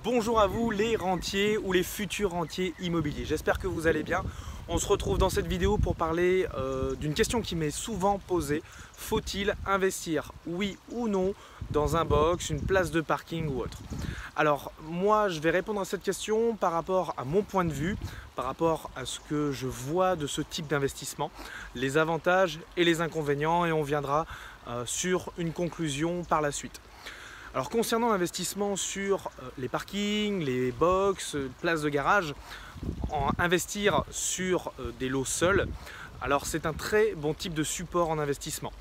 Bonjour à vous les rentiers ou les futurs rentiers immobiliers, j'espère que vous allez bien. On se retrouve dans cette vidéo pour parler d'une question qui m'est souvent posée. Faut-il investir, oui ou non, dans un box, une place de parking ou autre? Alors moi je vais répondre à cette question par rapport à mon point de vue, par rapport à ce que je vois de ce type d'investissement, les avantages et les inconvénients, et on viendra sur une conclusion par la suite. Alors concernant l'investissement sur les parkings, les box, places de garage, investir sur des lots seuls, alors c'est un très bon type de support en investissement.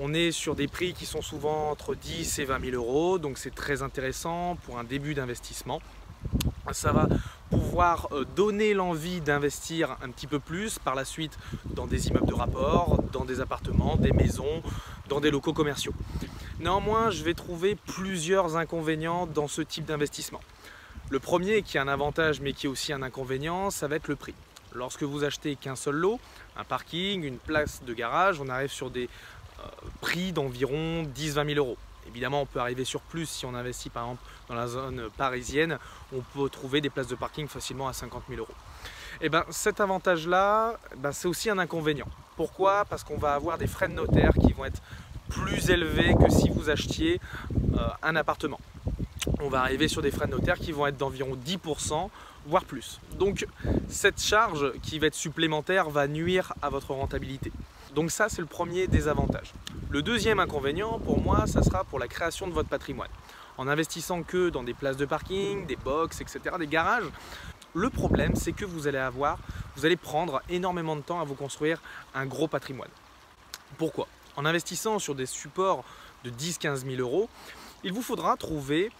On est sur des prix qui sont souvent entre 10 et 20 000 euros, donc c'est très intéressant pour un début d'investissement. Ça va pouvoir donner l'envie d'investir un petit peu plus par la suite dans des immeubles de rapport, dans des appartements, des maisons, dans des locaux commerciaux. Néanmoins, je vais trouver plusieurs inconvénients dans ce type d'investissement. Le premier, qui est un avantage mais qui est aussi un inconvénient, ça va être le prix. Lorsque vous achetez qu'un seul lot, un parking, une place de garage, on arrive sur des prix d'environ 10-20 000 euros. Évidemment, on peut arriver sur plus si on investit par exemple dans la zone parisienne. On peut trouver des places de parking facilement à 50 000 euros. Et bien cet avantage-là, c'est aussi un inconvénient. Pourquoi? Parce qu'on va avoir des frais de notaire qui vont être plus élevés que si vous achetiez un appartement. On va arriver sur des frais de notaire qui vont être d'environ 10%, voire plus. Donc cette charge qui va être supplémentaire va nuire à votre rentabilité. Donc ça, c'est le premier désavantage. Le deuxième inconvénient pour moi, ça sera pour la création de votre patrimoine. En investissant que dans des places de parking, des box, etc., des garages, le problème c'est que vous allez prendre énormément de temps à vous construire un gros patrimoine. Pourquoi? En investissant sur des supports de 10-15 000 euros, il vous faudra trouver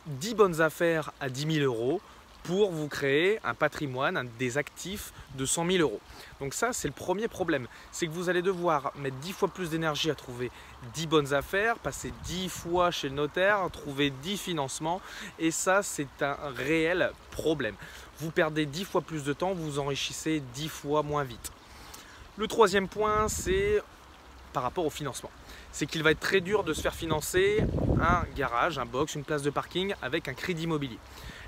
10 bonnes affaires à 10 000 euros pour vous créer un patrimoine, des actifs de 100 000 euros. Donc ça, c'est le premier problème. C'est que vous allez devoir mettre 10 fois plus d'énergie à trouver 10 bonnes affaires, passer 10 fois chez le notaire, trouver 10 financements. Et ça, c'est un réel problème. Vous perdez 10 fois plus de temps, vous vous enrichissez 10 fois moins vite. Le troisième point, c'est par rapport au financement. C'est qu'il va être très dur de se faire financer un garage, un box, une place de parking avec un crédit immobilier.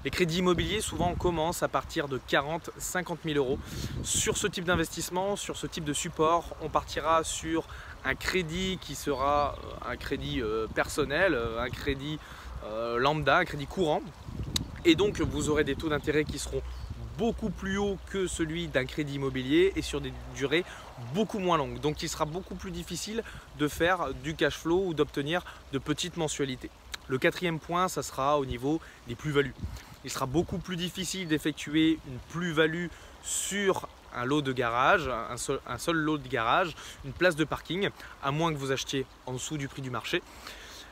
Les crédits immobiliers, souvent, on commence à partir de 40-50 000 euros. Sur ce type d'investissement, sur ce type de support, on partira sur un crédit qui sera un crédit personnel, un crédit lambda, un crédit courant. Et donc, vous aurez des taux d'intérêt qui seront beaucoup plus haut que celui d'un crédit immobilier et sur des durées beaucoup moins longues. Donc il sera beaucoup plus difficile de faire du cash flow ou d'obtenir de petites mensualités. Le quatrième point, ça sera au niveau des plus-values. Il sera beaucoup plus difficile d'effectuer une plus-value sur un lot de garage, un seul lot de garage, une place de parking, à moins que vous achetiez en dessous du prix du marché.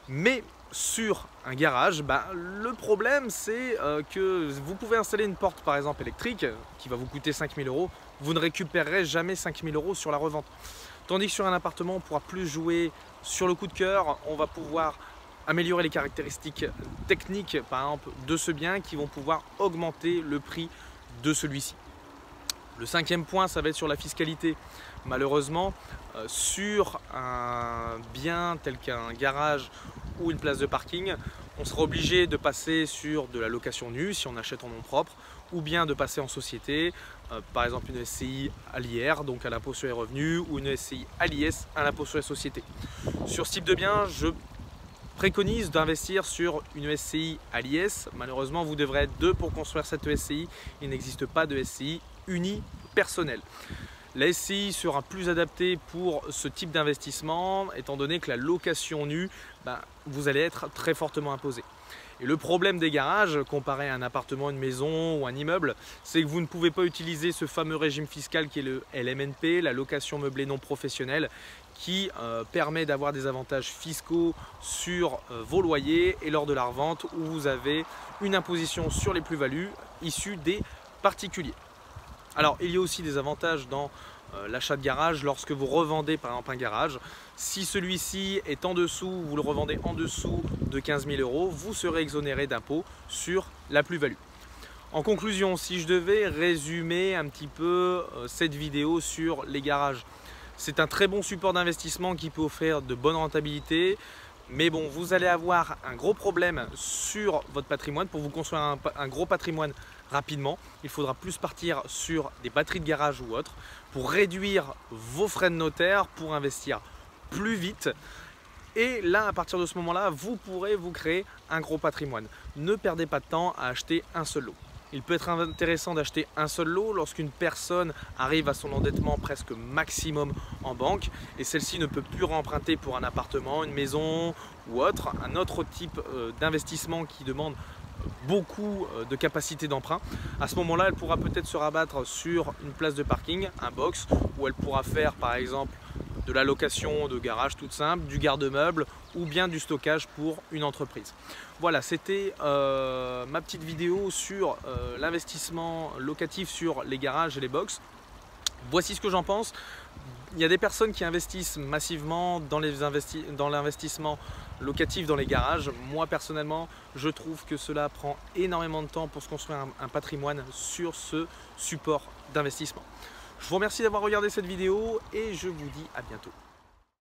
Mais sur un garage, le problème c'est que vous pouvez installer une porte par exemple électrique qui va vous coûter 5 000 euros, vous ne récupérerez jamais 5 000 euros sur la revente. Tandis que sur un appartement, on pourra plus jouer sur le coup de cœur, on va pouvoir améliorer les caractéristiques techniques par exemple de ce bien qui vont pouvoir augmenter le prix de celui-ci. Le cinquième point, ça va être sur la fiscalité. Malheureusement, sur un bien tel qu'un garage ou une place de parking, on sera obligé de passer sur de la location nue si on achète en nom propre, ou bien de passer en société, par exemple une SCI à l'IR, donc à l'impôt sur les revenus, ou une SCI à l'IS, à l'impôt sur les sociétés. Sur ce type de bien, je préconise d'investir sur une SCI à l'IS. Malheureusement, vous devrez être deux pour construire cette SCI. Il n'existe pas de SCI unipersonnelle. La SCI sera plus adaptée pour ce type d'investissement étant donné que la location nue, vous allez être très fortement imposé. Et le problème des garages, comparé à un appartement, une maison ou un immeuble, c'est que vous ne pouvez pas utiliser ce fameux régime fiscal qui est le LMNP, la location meublée non professionnelle, qui permet d'avoir des avantages fiscaux sur vos loyers et lors de la revente où vous avez une imposition sur les plus-values issues des particuliers. Alors il y a aussi des avantages dans l'achat de garage lorsque vous revendez par exemple un garage. Si celui-ci est en dessous, vous le revendez en dessous de 15 000 euros, vous serez exonéré d'impôt sur la plus-value. En conclusion, si je devais résumer un petit peu cette vidéo sur les garages, c'est un très bon support d'investissement qui peut offrir de bonnes rentabilités. Mais bon, vous allez avoir un gros problème sur votre patrimoine. Pour vous construire un gros patrimoine rapidement, il faudra plus partir sur des batteries de garage ou autres pour réduire vos frais de notaire, pour investir plus vite. Et là, à partir de ce moment-là, vous pourrez vous créer un gros patrimoine. Ne perdez pas de temps à acheter un seul lot. Il peut être intéressant d'acheter un seul lot lorsqu'une personne arrive à son endettement presque maximum en banque et celle-ci ne peut plus remprunter pour un appartement, une maison ou autre, un autre type d'investissement qui demande beaucoup de capacité d'emprunt. À ce moment-là, elle pourra peut-être se rabattre sur une place de parking, un box, où elle pourra faire par exemple de la location de garage toute simple, du garde-meuble ou bien du stockage pour une entreprise. Voilà, c'était ma petite vidéo sur l'investissement locatif sur les garages et les box. Voici ce que j'en pense. Il y a des personnes qui investissent massivement dans l'investissement locatif dans les garages. Moi personnellement, je trouve que cela prend énormément de temps pour se construire un patrimoine sur ce support d'investissement. Je vous remercie d'avoir regardé cette vidéo et je vous dis à bientôt.